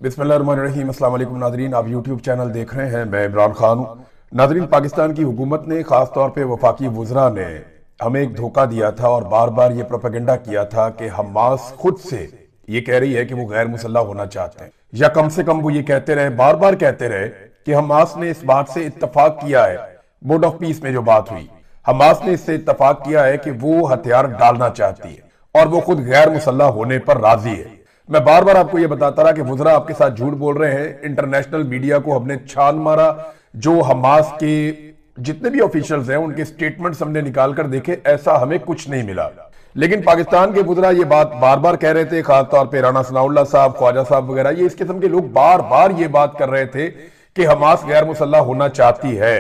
बिस्मिल्लाहिर्रहमानिर्रहीम। अस्सलाम वालेकुम नाजरीन, आप यूट्यूब चैनल देख रहे हैं। मैं इमरान खान हूँ। नाजरीन, पाकिस्तान की हुकूमत ने खास तौर पे वफाकी वुज़रा ने हमें एक धोखा दिया था और बार बार ये प्रोपेगेंडा किया था कि हमास खुद से ये कह रही है कि वो गैर मुसल्लह होना चाहते हैं, या कम से कम वो ये कहते रहे, बार बार कहते रहे कि हमास ने इस बात से इत्तफाक किया है। बोर्ड ऑफ पीस में जो बात हुई, हमास ने इससे इत्तफाक किया है कि वो हथियार डालना चाहती है और वो खुद गैर मुसल्लह होने पर राजी है। मैं बार बार आपको ये बताता रहा कि वुज़रा आपके साथ झूठ बोल रहे हैं। इंटरनेशनल मीडिया को हमने छान मारा, जो हमास के जितने भी ऑफिशियल्स हैं उनके स्टेटमेंट्स हमने निकाल कर देखे, ऐसा हमें कुछ नहीं मिला। लेकिन पाकिस्तान के वुज़रा ये बात बार बार कह रहे थे, खासतौर पर राना सनाउल्लाह साहब, ख्वाजा साहब वगैरह, ये इस किस्म के लोग बार बार ये बात कर रहे थे कि हमास गैर मुसल्लह होना चाहती है।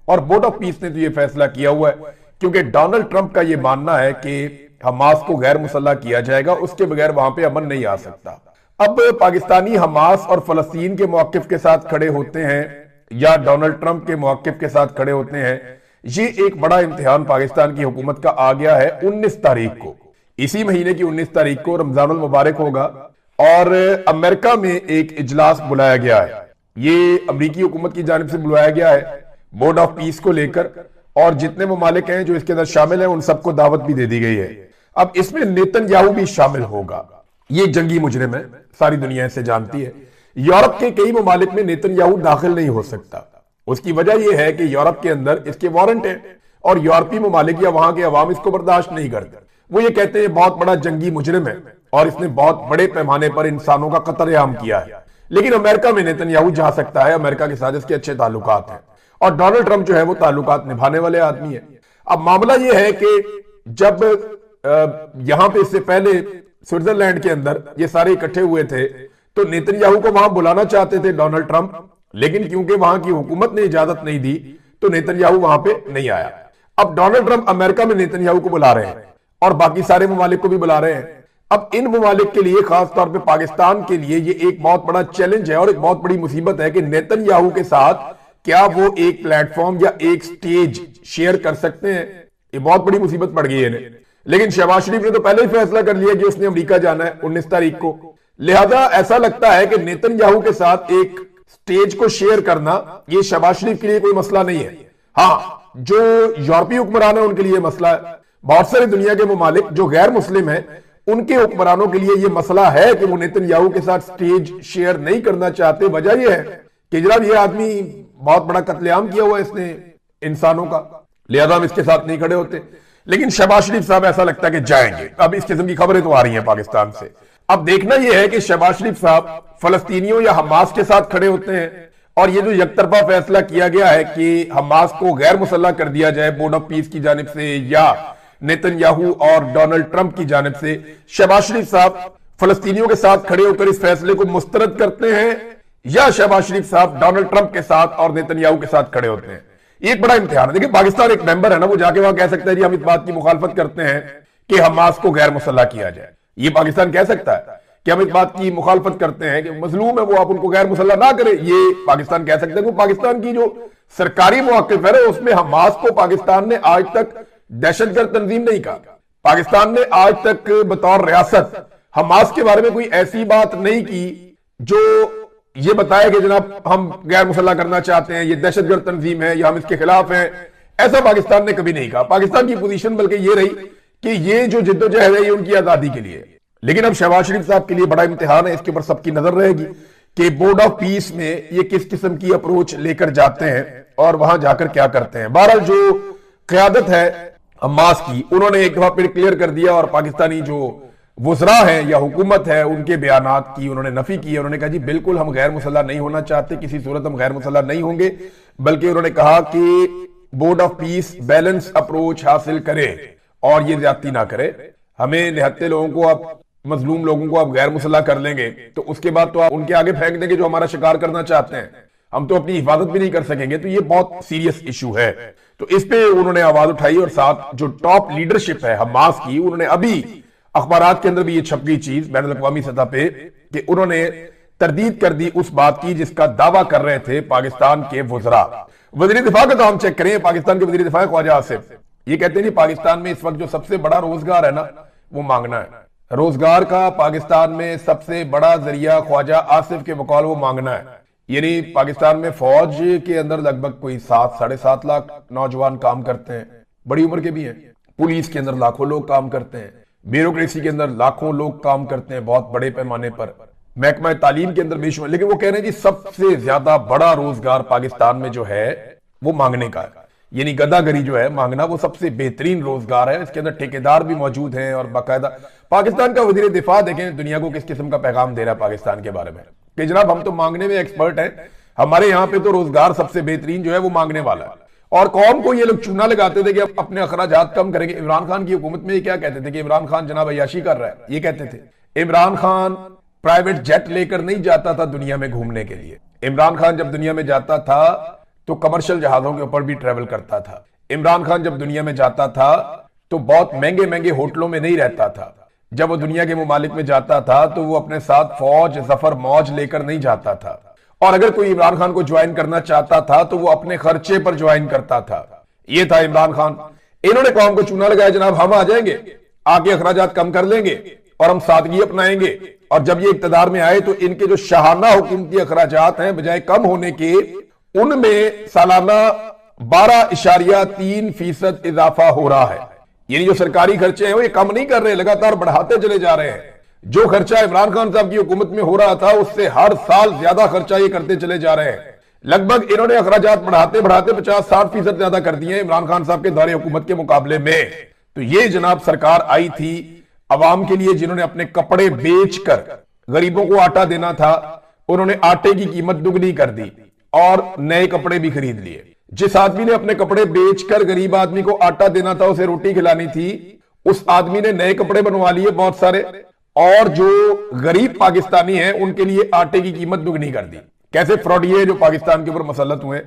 और बोर्ड ऑफ पीस ने तो ये फैसला किया हुआ है, क्योंकि डोनाल्ड ट्रंप का ये मानना है कि हमास को गैर मुसल्लह किया जाएगा, उसके बगैर वहां पे अमन नहीं आ सकता। अब पाकिस्तानी हमास और फलस्तीन के मौकिफ के साथ खड़े होते हैं या डोनाल्ड ट्रंप के मौकिफ के साथ खड़े होते हैं, ये एक बड़ा इम्तिहान पाकिस्तान की हुकूमत का आ गया है। 19 तारीख को, इसी महीने की 19 तारीख को रमजानुल मुबारक होगा और अमेरिका में एक इजलास बुलाया गया है। ये अमरीकी हुकूमत की जानिब से बुलाया गया है बोर्ड ऑफ पीस को लेकर, और जितने ममालिक हैं जो इसके अंदर शामिल हैं उन सबको दावत भी दे दी गई है। अब इसमें नेतन्याहू भी शामिल होगा। ये जंगी मुजरिम है, सारी दुनिया इसे जानती है। यूरोप के कई ममालिक में नेतन्याहू दाखिल नहीं हो सकता। उसकी वजह यह है कि यूरोप के अंदर इसके वारंट है और यूरोपीय ममालिक या वहां के अवाम इसको बर्दाश्त नहीं करते। वो ये कहते हैं बहुत बड़ा जंगी मुजरिम है और इसने बहुत बड़े पैमाने पर इंसानों का कत्लेआम किया है। लेकिन अमेरिका में नेतन्याहू जा सकता है, अमेरिका के साथ इसके अच्छे ताल्लुकात हैं और डोनाल्ड ट्रंप जो है वो ताल्लुकात निभाने वाले आदमी है। अब मामला यह है कि जब यहां पे इससे पहले स्विट्जरलैंड के अंदर ये सारे इकट्ठे हुए थे तो नेतन्याहू को वहां बुलाना चाहते थे डोनाल्ड ट्रंप, लेकिन क्योंकि वहां की हुकूमत ने इजाजत नहीं दी तो नेतन्याहू वहां पे नहीं आया। अब डोनाल्ड ट्रंप अमेरिका में नेतन्याहू को बुला रहे हैं और बाकी सारे ममालिक को भी बुला रहे हैं। अब इन ममालिक के लिए, खासतौर पर पाकिस्तान के लिए, ये एक बहुत बड़ा चैलेंज है और एक बहुत बड़ी मुसीबत है कि नेतन्याहू के साथ क्या वो एक प्लेटफॉर्म या एक स्टेज शेयर कर सकते हैं। ये बहुत बड़ी मुसीबत पड़ गई है। लेकिन शहबाज शरीफ ने तो पहले ही फैसला कर लिया कि उसने अमेरिका जाना है 19 तारीख को। लिहाजा ऐसा लगता है कि नेतन्याहू के साथ एक स्टेज को शेयर करना ये शहबाज शरीफ के लिए कोई मसला नहीं है। हाँ, जो यूरोपीय हुक्मरान है उनके लिए मसला है। बहुत सारे दुनिया के ममालिक जो गैर मुस्लिम है उनके हुक्मरानों के लिए यह मसला है कि वो नेतन्याहू के साथ स्टेज शेयर नहीं करना चाहते। वजह यह है कि जनाब ये आदमी बहुत बड़ा कत्लेआम किया हुआ है इसने इंसानों का, लिहाजा हम इसके साथ नहीं खड़े होते। लेकिन शहबाज शरीफ साहब ऐसा लगता है कि जाएंगे। अब इस किस्म की खबरें तो आ रही हैं पाकिस्तान से। अब देखना यह है कि शहबाज शरीफ साहब फलस्तीनियों या हमास के साथ खड़े होते हैं और ये जो यकतरफा फैसला किया गया है कि हमास को गैर मुसल्लह कर दिया जाए बोर्ड ऑफ पीस की जानिब से या नेतन्याहू और डोनाल्ड ट्रंप की जानिब से, शहबाज शरीफ साहब फलस्तीनियों के साथ खड़े होकर इस फैसले को मुस्तरद करते हैं या शहबाज शरीफ साहब डोनाल्ड ट्रंप के साथ और नेतन्याहू के साथ खड़े होते हैं। एक बड़ा इम्तिहान है। देखिए, पाकिस्तान एक मेंबर है ना, वो जाके वहां कह सकता है जी हम इस बात की मुखालफत करते हैं कि हमास को गैर मुसल्लह किया जाए। ये पाकिस्तान कह सकता है कि हम इस बात की मुखालफत करते हैं कि मजलूम है वो, आप उनको गैर मुसल्लह ना करें। ये पाकिस्तान कह सकते हैं। पाकिस्तान की जो सरकारी मौक़िफ़ है उसमें हमास को पाकिस्तान ने आज तक दहशतगर्द तंजीम नहीं कहा। पाकिस्तान ने आज तक बतौर रियासत हमास के बारे में कोई ऐसी बात नहीं की जो ये बताया कि जनाब हम गैर मुसल्लह करना चाहते हैं, ये दहशतगर्द तंजीम है या हम इसके खिलाफ हैं। ऐसा पाकिस्तान ने कभी नहीं कहा। पाकिस्तान की पोजीशन बल्कि ये रही कि ये जो जिद्दोजहद है ये उनकी आजादी के लिए। लेकिन अब शहबाज शरीफ साहब के लिए बड़ा इम्तिहान है, इसके ऊपर सबकी नजर रहेगी कि बोर्ड ऑफ पीस में ये किस किस्म की अप्रोच लेकर जाते हैं और वहां जाकर क्या करते हैं। बहरहाल जो क़यादत है हमास की, उन्होंने एक दफा फिर क्लियर कर दिया और पाकिस्तानी जो वुज़रा है या हुकूमत है उनके बयानात की उन्होंने नफी की है। उन्होंने कहा जी बिल्कुल हम गैर मुसल्लह नहीं होना चाहते, किसी सूरत हम गैर मुसल्लह नहीं होंगे। बल्कि उन्होंने कहा कि board of peace balance approach हासिल करे और ये ज्यादती ना करे। हमें निहत्ते लोगों को, आप मजलूम लोगों को आप गैर मुसल्लह कर लेंगे तो उसके बाद तो आप उनके आगे फेंक देंगे जो हमारा शिकार करना चाहते हैं, हम तो अपनी हिफाजत भी नहीं कर सकेंगे। तो ये बहुत सीरियस इशू है। तो इस पे उन्होंने आवाज उठाई और साथ जो टॉप लीडरशिप है हमास की, उन्होंने अभी अखबारात के अंदर भी ये छप गई चीज बैनुल अक़वामी सतह पे कि उन्होंने तरदीद कर दी उस बात की जिसका दावा कर रहे थे पाकिस्तान के वुज़रा। वज़ीर दिफा का तो हम चेक करें, पाकिस्तान के वज़ीर दिफा ख्वाजा आसिफ ये कहते हैं कि पाकिस्तान में इस वक्त जो सबसे बड़ा रोजगार है ना वो मांगना है। रोजगार का पाकिस्तान में सबसे बड़ा जरिया ख्वाजा आसिफ के बकौल वो मांगना है। यानी पाकिस्तान में फौज के अंदर लगभग कोई 7-7.5 लाख नौजवान काम करते हैं, बड़ी उम्र के भी हैं। पुलिस के अंदर लाखों लोग काम करते हैं, ब्यूरोक्रेसी के अंदर लाखों लोग काम करते हैं बहुत बड़े पैमाने पर, महकमा तालीम के अंदर बेशुमार। लेकिन वो कह रहे हैं जी सबसे ज्यादा बड़ा रोजगार पाकिस्तान में जो है वो मांगने का है। यानी गदागरी जो है, मांगना, वो सबसे बेहतरीन रोजगार है। इसके अंदर ठेकेदार भी मौजूद हैं और बाकायदा पाकिस्तान का वजीर दिफा देखें दुनिया को किस किस्म का पैगाम दे रहा है पाकिस्तान के बारे में कि जनाब हम तो मांगने में एक्सपर्ट हैं, हमारे यहाँ पे तो रोजगार सबसे बेहतरीन जो है वो मांगने वाला है। और कौम को ये लोग चूना लगाते थे कि अब अपने अखराजात कम करेंगे। इमरान खान की हुकूमत में ये क्या कहते थे कि इमरान खान जनाब अय्याशी कर रहा है, ये कहते थे। इमरान खान प्राइवेट जेट लेकर नहीं जाता था दुनिया में घूमने के लिए। इमरान खान जब दुनिया में जाता था तो कमर्शियल जहाजों के ऊपर भी ट्रेवल करता था। इमरान खान जब दुनिया में जाता था तो बहुत महंगे महंगे होटलों में नहीं रहता था। जब वो दुनिया के मुमालिक में जाता था तो वो अपने साथ फौज, जफर, मौज लेकर नहीं जाता था। और अगर कोई इमरान खान को ज्वाइन करना चाहता था तो वो अपने खर्चे पर ज्वाइन करता था। ये था इमरान खान। इन्होंने कौम को चूना लगाया जनाब हम आ जाएंगे, आके अखराजात कम कर लेंगे और हम सादगी अपनाएंगे। और जब ये इक्तदार में आए तो इनके जो शाहाना हुकूमती अखराजात हैं बजाय कम होने के, उनमें सालाना 12.3% इजाफा हो रहा है। यानी जो सरकारी खर्चे हैं वो ये कम नहीं कर रहे, लगातार बढ़ाते चले जा रहे हैं। जो खर्चा इमरान खान साहब की हुकूमत में हो रहा था उससे हर साल ज्यादा खर्चा ये करते चले जा रहे हैं। लगभग इन्होंने अखराजात बढ़ाते बढ़ाते 50-60% ज्यादा कर दिए इमरान खान साहब के दौरे हुकूमत के मुकाबले में। तो ये जनाब सरकार आई थी अवाम के लिए, जिन्होंने अपने कपड़े बेचकर गरीबों को आटा देना था, उन्होंने आटे की कीमत दुगनी कर दी और नए कपड़े भी खरीद लिए। जिस आदमी ने अपने कपड़े बेचकर गरीब आदमी को आटा देना था, उसे रोटी खिलानी थी, उस आदमी ने नए कपड़े बनवा लिए बहुत सारे, और जो गरीब पाकिस्तानी हैं उनके लिए आटे की कीमत दुगनी कर दी। कैसे फ्रॉडिये जो पाकिस्तान के ऊपर मुसल्लत हुए,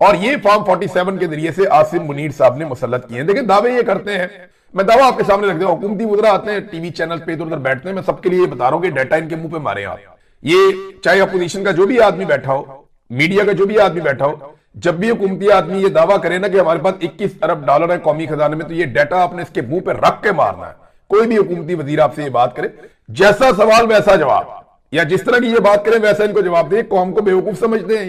और ये फॉर्म 47 के जरिए से आसिम मुनीर साहब ने मुसल्लत किए हैं। देखिए दावे ये करते हैं, मैं दावा आपके सामने रख दूं, हुकूमती वज़रा आते हैं टीवी चैनल पे इधर उधर बैठते हैं, मैं सबके लिए बता रहा हूं कि डाटा इनके मुंह पे मारे आप। ये चाहे अपोजिशन का जो भी आदमी बैठा हो, मीडिया का जो भी आदमी बैठा हो, जब भी हुकूमती आदमी ये दावा करे ना कि हमारे पास 21 अरब डॉलर है कौमी खजाने में, तो ये डाटा आपने इसके मुंह पे रख के मारना है। कोई भी हुकूमती वजीर आपसे ये बात करे, जैसा सवाल वैसा जवाब, या जिस तरह की ये बात करें वैसा इनको जवाब दे। कौम को बेवकूफ समझते हैं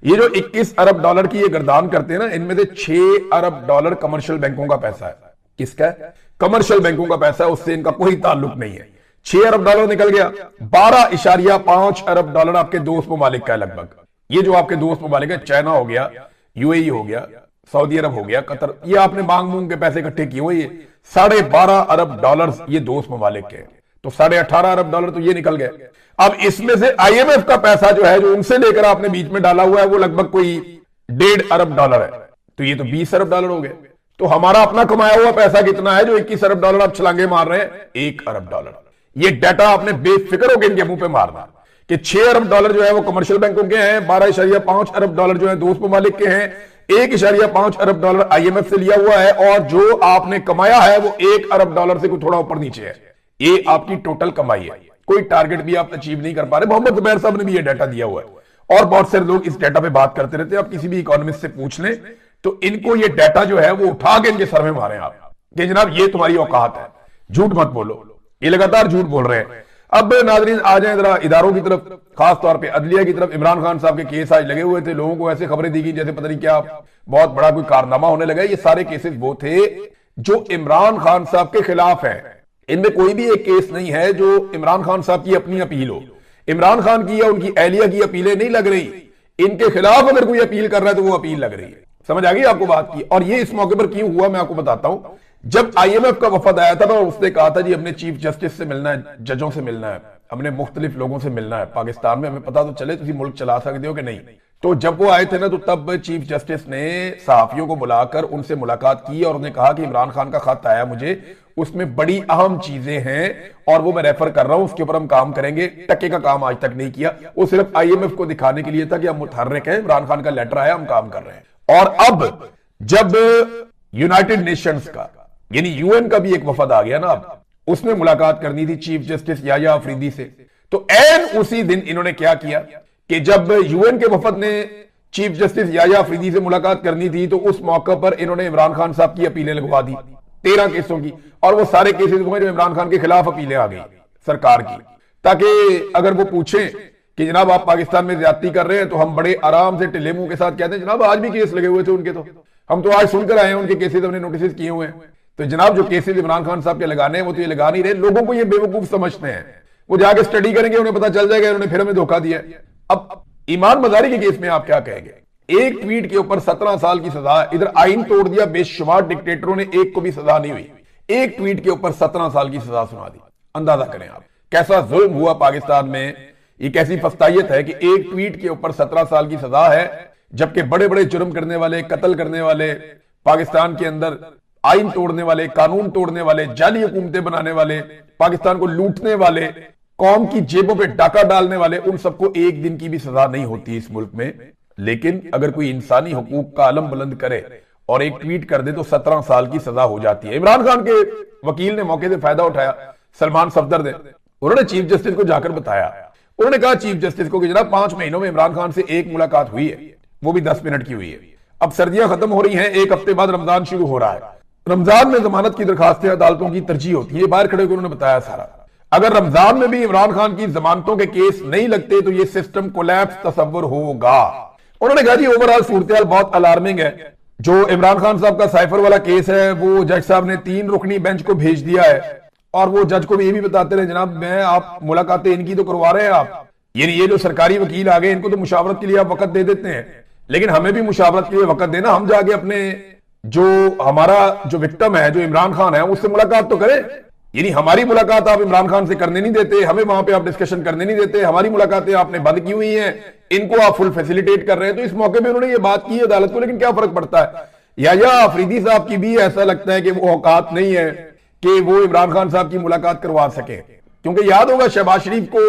ये जो 21 अरब डॉलर की ये गर्दान करते हैं ना, इनमें से 6 अरब डॉलर कमर्शियल बैंकों का पैसा है। किसका है? कमर्शियल बैंकों का पैसा है, उससे इनका कोई ताल्लुक नहीं है। 6 अरब डॉलर निकल गया, 12.5 अरब डॉलर आपके दोस्त ममालिक का है लगभग। ये जो आपके दोस्त ममालिक है, चाइना हो गया, यूएई हो गया, सऊदी अरब हो गया, कतर, ये आपने मांग मूंग के पैसे इकट्ठे किए हुए, ये 12.5 अरब डॉलर ये दोस्त ममालिक के, तो 18.5 अरब डॉलर तो ये निकल गए। अब इसमें से आईएमएफ का पैसा जो है, जो उनसे लेकर आपने बीच में डाला हुआ है, वो लगभग कोई 1.5 अरब डॉलर है, तो ये तो 20 अरब डॉलर हो गए। तो हमारा अपना कमाया हुआ पैसा कितना है जो 21 अरब डॉलर आप छलांगे मार रहे हैं? 1 अरब डॉलर। ये डाटा आपने बेफिक्र होकर इनके मुंह पे मारना कि 6 अरब डॉलर जो है वो कमर्शियल बैंकों के हैं, 12.5 अरब डॉलर जो है दोस्त ममालिक के हैं, 1.5 अरब डॉलर आईएमएफ से लिया हुआ है, और जो आपने कमाया है वो 1 अरब डॉलर से कुछ थोड़ा ऊपर नीचे है। ये आपकी टोटल कमाई है, कोई टारगेट भी आप अचीव नहीं कर पा रहे। मोहम्मद जुबैर साहब ने भी ये डाटा दिया हुआ है, और बहुत सारे लोग इस डाटा पे बात करते रहते हैं। आप किसी भी इकोनॉमिस्ट से पूछ लें तो इनको ये डाटा जो है वो उठा के इनके सर में मारे आप कि जनाब ये तुम्हारी औकात है, झूठ मत बोलो। ये लगातार झूठ बोल रहे हैं। अब नाजरीन आ जाए जरा इदारों की तरफ, खास तौर पे अदलिया की तरफ। इमरान खान साहब के केस आज लगे हुए थे, लोगों को ऐसे खबरें दी गई जैसे पता नहीं क्या बहुत बड़ा कोई कारनामा होने लगा। ये सारे केसेस वो थे जो इमरान खान साहब के खिलाफ है। इनमें कोई भी एक केस नहीं है जो इमरान खान साहब की अपनी अपील हो। इमरान खान की या उनकी एहलिया की अपीलें नहीं लग रही, इनके खिलाफ अगर कोई अपील कर रहा है तो वो अपील लग रही है। समझ आ गई आपको बात की? और ये इस मौके पर क्यों हुआ मैं आपको बताता हूं। जब आईएमएफ का वफद आया था ना, उसने कहा था जी हमने चीफ जस्टिस से मिलना है, जजों से मिलना है, हमने मुख्तलिफ लोगों से मिलना है पाकिस्तान में, हमें पता तो चले तुम मुल्क चला सकते हो कि नहीं। तो जब वो आए थे ना, तो तब चीफ जस्टिस ने सहाफियों को बुलाकर उनसे मुलाकात की और उन्हें कहा कि इमरान खान का खत आया मुझे, उसमें बड़ी अहम चीजें हैं और वो मैं रेफर कर रहा हूं, उसके ऊपर हम काम करेंगे। टके का काम आज तक नहीं किया, वो सिर्फ आईएमएफ को दिखाने के लिए था कि हम मुतहर्रिक हैं, इमरान खान का लेटर आया, हम काम कर रहे हैं। और अब जब यूनाइटेड नेशंस का यानी यूएन का भी एक वफद आ गया ना, अब उसने मुलाकात करनी थी चीफ जस्टिस याया अफरीदी से, तो एन उसी दिन इन्होंने क्या किया कि जब यूएन के वफद ने चीफ जस्टिस याया अफरीदी से मुलाकात करनी थी, तो उस मौके पर इन्होंने इमरान खान साहब की अपीलें लगवा दी। 13 केसों की, और वो सारे केसेस हुए जो इमरान खान के खिलाफ अपीलें आ गई सरकार की, ताकि अगर वो पूछें कि जनाब आप पाकिस्तान में ज्यादती कर रहे हैं तो हम बड़े आराम से टिल्ले मुंह के साथ कहते हैं जनाब आज भी केस लगे हुए थे उनके, तो हम तो आज सुनकर आए हैं उनके केसेस हमने नोटिस किए हुए हैं। तो जनाब जो केसेस इमरान खान साहब के लगाने हैं वो तो ये लगा नहीं रहे, लोगों को ये बेवकूफ समझते हैं, वो जाके स्टडी करेंगे उन्हें पता चल जाएगा उन्होंने फिर हमें धोखा दिया। अब ईमान मजारी के केस में आप क्या कहेंगे? एक ट्वीट के ऊपर 17 साल की सजा, इधर आइन तोड़ दिया, बेशुमार डिक्टेटरों ने एक को भी सजा नहीं हुई, एक ट्वीट के ऊपर 17 साल की सजा सुना दी। अंदाजा करें आप कैसा जुल्म हुआ पाकिस्तान में, ये कैसी फस्तायत है कि एक ट्वीट के ऊपर 17 साल की सजा है, जबकि बड़े बड़े जुर्म करने वाले, कत्ल करने वाले, पाकिस्तान के अंदर आइन तोड़ने वाले, कानून तोड़ने वाले, जाली हुकूमतें बनाने वाले, पाकिस्तान को लूटने वाले, कौम की जेबों पे डाका डालने वाले, उन सबको एक दिन की भी सजा नहीं होती इस मुल्क में। लेकिन अगर कोई इंसानी हुकूक का आलम बुलंद करे और एक ट्वीट कर दे तो 17 साल की सजा हो जाती है। इमरान खान के वकील ने मौके से फायदा उठाया, सलमान सफदर ने, उन्होंने चीफ जस्टिस को जाकर बताया, उन्होंने कहा चीफ जस्टिस को कि जनाब 5 महीनों में इमरान खान से एक मुलाकात हुई है, वो भी 10 मिनट की हुई है। अब सर्दियां खत्म हो रही हैं, एक हफ्ते बाद रमजान शुरू हो रहा है, रमजान में जमानत की दरखास्तें अदालतों की तरजीह होती है, बाहर खड़े होकर उन्होंने बताया सारा। अगर रमजान में भी इमरान खान की जमानतों के केस नहीं लगते तो ये सिस्टम कोलैप्स तस्वर होगा। उन्होंने कहा जी ओवरऑल सूरत बहुत अलार्मिंग है। जो इमरान खान साहब का साइफर वाला केस है वो जज साहब ने 3 रुकनी बेंच को भेज दिया है, और वो जज को भी ये भी बताते रहे जनाब मैं आप मुलाकातें इनकी तो करवा रहे हैं आप, ये जो सरकारी वकील आ गए इनको तो मुशावरत के लिए आप वक्त दे देते हैं, लेकिन हमें भी मुशावरत के लिए वक्त देना, हम जाके अपने जो हमारा जो विक्टिम है जो इमरान खान है उससे मुलाकात तो करें। यानी हमारी मुलाकात आप इमरान खान से करने नहीं देते, हमें वहां पे आप डिस्कशन करने नहीं देते, हमारी मुलाकातें आपने बंद की हुई हैं, इनको आप फुल फैसिलिटेट कर रहे हैं। तो इस मौके पे उन्होंने ये बात की अदालत को, लेकिन क्या फर्क पड़ता है? या अफरीदी साहब की भी ऐसा लगता है कि वो औकात नहीं है कि वो इमरान खान साहब की मुलाकात करवा सके, क्योंकि याद होगा शहबाज शरीफ को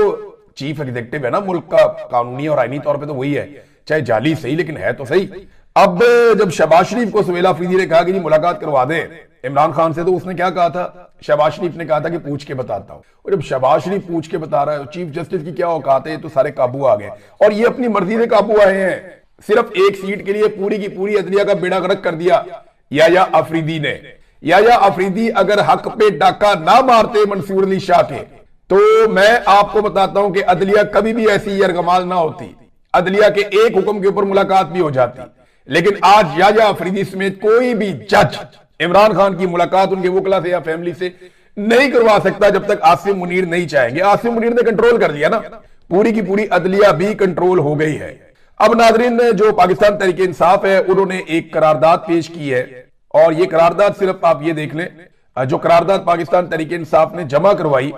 चीफ एग्जीक्यूटिव है ना मुल्क का, कानूनी और आईनी तौर पर तो वही है, चाहे जाली सही लेकिन है तो सही। अब जब शहबाज शरीफ को सुहेल अफरीदी ने कहा कि जी मुलाकात करवा दे इमरान खान से, तो उसने क्या कहा था? शहबाज शरीफ ने कहा था कि पूछ के बताता हूं। और जब शहबाज शरीफ पूछ के बता रहा है, चीफ जस्टिस की क्या औकात है, तो सारे काबू आ गए, और ये अपनी मर्जी से काबू आए हैं। सिर्फ एक सीट के लिए पूरी की पूरी अदलिया का बेड़ा गर्क कर दिया या अफरीदी ने। या अफरीदी अगर हक पे डाका ना मारते मंसूर अली शाह के, तो मैं आपको बताता हूं कि अदलिया कभी भी ऐसी यरगमाल ना होती, अदलिया के एक हुक्म के ऊपर मुलाकात भी हो जाती। लेकिन आज या अफरीदी समेत कोई भी जज इमरान खान की मुलाकात उनके वकला से या फैमिली से नहीं करवा सकता जब तक आसिम मुनीर नहीं चाहेंगे। आसिम मुनीर ने कंट्रोल कर लिया ना, पूरी की पूरी अदलिया भी कंट्रोल हो गई है। अब नाजरीन ने जो पाकिस्तान तहरीके इंसाफ है उन्होंने एक करारदाद पेश की है, और ये करारदाद सिर्फ आप ये देख लें, जो करारदाद पाकिस्तान तहरीके इंसाफ ने जमा करवाई,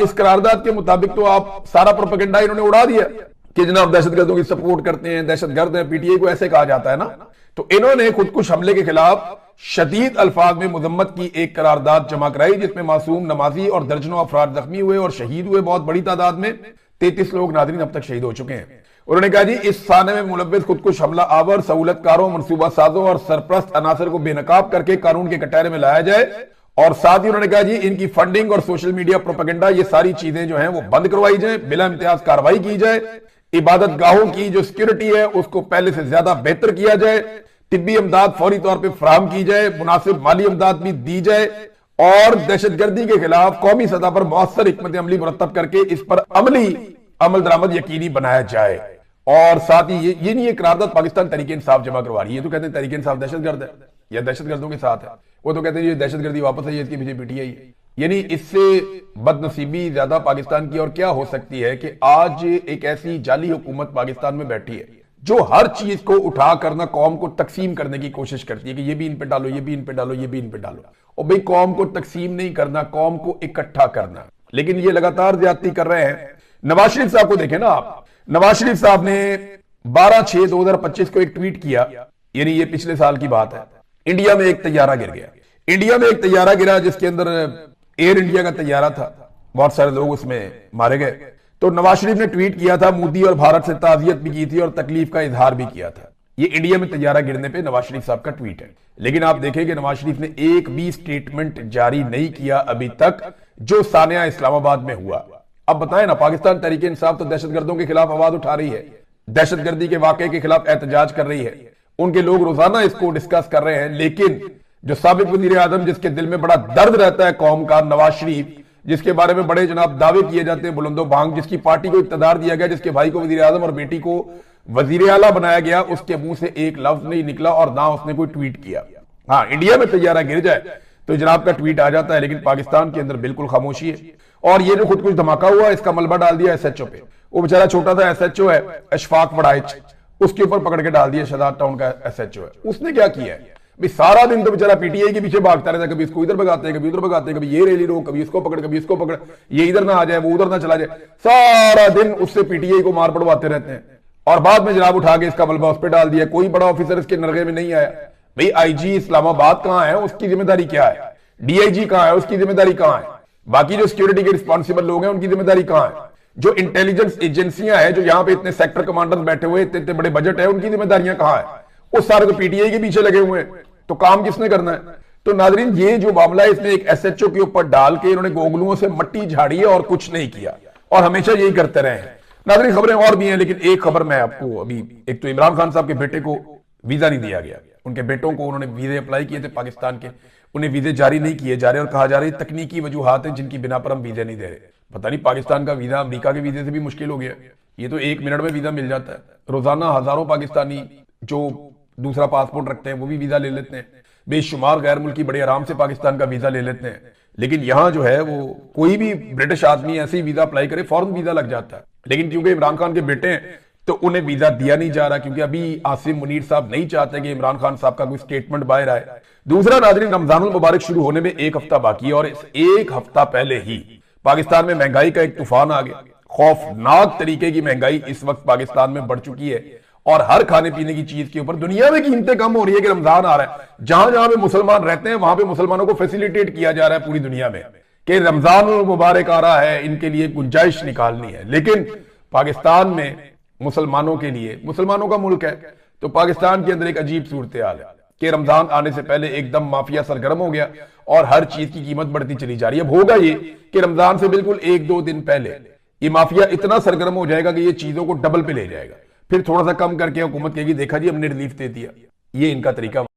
इस करारदाद के मुताबिक तो आप सारा प्रोपेगेंडा इन्होंने उड़ा दिया कि जनाब दहशतगर्दों की सपोर्ट करते हैं, दहशतगर्द है, पीटीआई को ऐसे कहा जाता है ना। तो इन्होंने खुदकुश हमले के खिलाफ शदीद अल्फाज में मुजम्मत की एक करारदाद जमा कराई, जिसमें मासूम नमाजी और दर्जनों अफराद जख्मी हुए और शहीद हुए, बहुत बड़ी तादाद में 33 लोग नाज़रीन अब तक शहीद हो चुके हैं। उन्होंने कहा जी इस साने में मुलव्विस खुदकुश हमला आवर, सहूलतकारों, मनसूबा साजों और सरप्रस्त अनासर को बेनकाब करके कानून के कटहरे में लाया जाए, और साथ ही उन्होंने कहा जी इनकी फंडिंग और सोशल मीडिया प्रोपेगेंडा, ये सारी चीजें जो हैं वो बंद करवाई जाए, बिला इम्तियाज कार्रवाई की जाए, इबादत गाहों की जो सिक्योरिटी है उसको पहले से ज्यादा बेहतर किया जाए, तिब्बी इमदाद फौरी तौर पर फराहम की जाए, मुनासिब माली इमदाद भी दी जाए, और दहशतगर्दी के खिलाफ कौमी सतह पर मौसर हिकमत अमली मुरतब करके इस पर अमल दरामद यकीनी बनाया जाए। और साथ ही ये नहीं, ये करारदाद पाकिस्तान तहरीके इंसाफ जमा करवा रही है। तो कहते हैं तहरीके इंसाफ दहशतगर्द है या दहशतगर्दों के साथ है, वो तो कहते हैं ये दहशतगर्दी वापस आई है, इसके पीछे पीटीआई है। यानी इससे बदनसीबी ज्यादा पाकिस्तान की और क्या हो सकती है कि आज एक ऐसी जाली हुकूमत पाकिस्तान में बैठी है जो हर चीज को उठा करना कौम को तकसीम करने की कोशिश करती है कि ये भी इन पे डालो, ये भी इन पे डालो, ये भी इन पे डालो। और भाई कौम को तकसीम नहीं करना, कौम को इकट्ठा करना, लेकिन ये लगातार ज्यादती कर रहे हैं। नवाज शरीफ साहब को देखें ना आप, नवाज शरीफ साहब ने 12/6/2025 को एक ट्वीट किया, यानी ये पिछले साल की बात है, इंडिया में एक तैयारा गिर गया। इंडिया में एक तैयारा गिरा जिसके अंदर एयर इंडिया का तैयारा था, बहुत सारे लोग उसमें मारे गए। तो नवाज शरीफ ने ट्वीट किया था, मोदी और भारत से ताजियत भी की थी और तकलीफ का इजहार भी किया था। ये इंडिया में तैयारा गिरने पे नवाज शरीफ साहब का ट्वीट है। लेकिन आप देखें कि नवाज शरीफ ने एक भी स्टेटमेंट जारी नहीं किया अभी तक जो सानिया इस्लामाबाद में हुआ। अब बताएं ना, पाकिस्तान तहरीके इंसाफ तो दहशतगर्दों के खिलाफ आवाज उठा रही है, दहशतगर्दी के वाकये के खिलाफ एहतजाज कर रही है, उनके लोग रोजाना इसको डिस्कस कर रहे हैं, लेकिन जो साबिक वजीर आजम, जिसके दिल में बड़ा दर्द रहता है कौम का, नवाज शरीफ, जिसके बारे में बड़े जनाब दावे किए जाते हैं बुलंदो भांग, जिसकी पार्टी को इक्तदार दिया गया, जिसके भाई को वजीर आजम और बेटी को वजीर आला बनाया गया, उसके मुंह से एक लफ्ज नहीं निकला और ना उसने कोई ट्वीट किया। हाँ, इंडिया में तैयारा गिर जाए तो जनाब का ट्वीट आ जाता है, लेकिन पाकिस्तान के अंदर बिल्कुल खामोशी है। और ये जो खुद कुछ धमाका हुआ, इसका मलबा डाल दिया एसएचओ पे। वो बेचारा छोटा सा एसएचओ है, अशफाक वड़ाइच, उसके ऊपर पकड़ के डाल दिया, शहजाद टाउन का एसएचओ है। उसने क्या किया है भाई? सारा दिन तो बेचारा पीटीआई के पीछे भागता रहता है, कभी इसको इधर भगाते हैं, कभी उधर भगाते हैं, कभी ये रैली रोक, कभी इसको पकड़, कभी इसको पकड़, ये इधर ना आ जाए, वो उधर ना चला जाए, सारा दिन उससे पीटीआई को मार पड़वाते रहते हैं। और बाद में जनाब उठा के इसका मलबा उस पर डाल दिया। कोई बड़ा ऑफिसर इसके नरगे में नहीं आया भाई। आईजी इस्लामाबाद कहां है, उसकी जिम्मेदारी क्या है? डीआईजी कहां है, उसकी जिम्मेदारी कहां है? बाकी जो सिक्योरिटी के रिस्पॉन्सिबल लोग हैं, उनकी जिम्मेदारी कहां है? जो इंटेलिजेंस एजेंसियां हैं, जो यहां पे इतने सेक्टर कमांडर्स बैठे हुए, इतने इतने बड़े बजट है, उनकी जिम्मेदारियां कहां है? वो सारे तो पीटीआई के पीछे लगे हुए हैं। तो काम किसने करना है? तो नाजरीन, ये जो मामला है, इसने एक एसएचओ के ऊपर डाल के इन्होंने गोगलुओं से मट्टी झाड़ी है और कुछ नहीं किया, और हमेशा यही करते रहे हैं। नाजरीन, खबरें और भी हैं, लेकिन एक खबर मैं आपको अभी, एक तो इमरान खान साहब के बेटे को वीजा नहीं दिया गया। उनके बेटों को उन्होंने वीजे अप्लाई किए थे पाकिस्तान के, उन्हें वीजे जारी नहीं किए जा रहे, और कहा जा रहा है तकनीकी वजूहात हैं जिनकी बिना पर हम वीजे नहीं दे रहे। पता नहीं पाकिस्तान का वीजा अमेरिका के वीजे से भी मुश्किल हो गया। ये तो 1 मिनट में वीजा मिल जाता है। रोजाना हजारों पाकिस्तानी जो दूसरा पासपोर्ट रखते हैं वो भी वीजा ले लेते हैं। बेशुमार गैर मुल्की बड़े आराम से पाकिस्तान का वीजा ले लेते हैं। लेकिन यहां जो है, वो कोई भी ब्रिटिश आदमी ऐसे ही वीजा अप्लाई करे, फौरन वीजा लग जाता है। लेकिन क्योंकि इमरान खान के बेटे हैं तो उन्हें वीजा दिया नहीं जा रहा, क्योंकि अभी आसिम मुनीर साहब नहीं चाहते कि इमरान खान साहब का कोई स्टेटमेंट बाहर आए। दूसरा नाज़रीन, रमजानुल मुबारक शुरू होने में 1 हफ्ता बाकी है, और इस 1 हफ्ता पहले ही पाकिस्तान में महंगाई का एक तूफान आ गया। खौफनाक तरीके की महंगाई इस वक्त पाकिस्तान में बढ़ चुकी है, और हर खाने पीने की चीज के ऊपर दुनिया में कीमतें कम हो रही है कि रमजान आ रहा है। जहां जहां पे मुसलमान रहते हैं, वहां पे मुसलमानों को फैसिलिटेट किया जा रहा है पूरी दुनिया में कि रमजान मुबारक आ रहा है, इनके लिए गुंजाइश निकालनी है। लेकिन पाकिस्तान में मुसलमानों के लिए, मुसलमानों का मुल्क है, तो पाकिस्तान के अंदर एक अजीब सूरत हाल है कि रमजान आने से पहले एकदम माफिया सरगर्म हो गया और हर चीज की कीमत बढ़ती चली जा रही है। अब होगा ये कि रमजान से बिल्कुल 1-2 दिन पहले ये माफिया इतना सरगर्म हो जाएगा कि ये चीजों को डबल पे ले जाएगा। फिर थोड़ा सा कम करके हुकूमत कहेगी देखा जी हमने रिलीफ दे दिया। ये इनका तरीका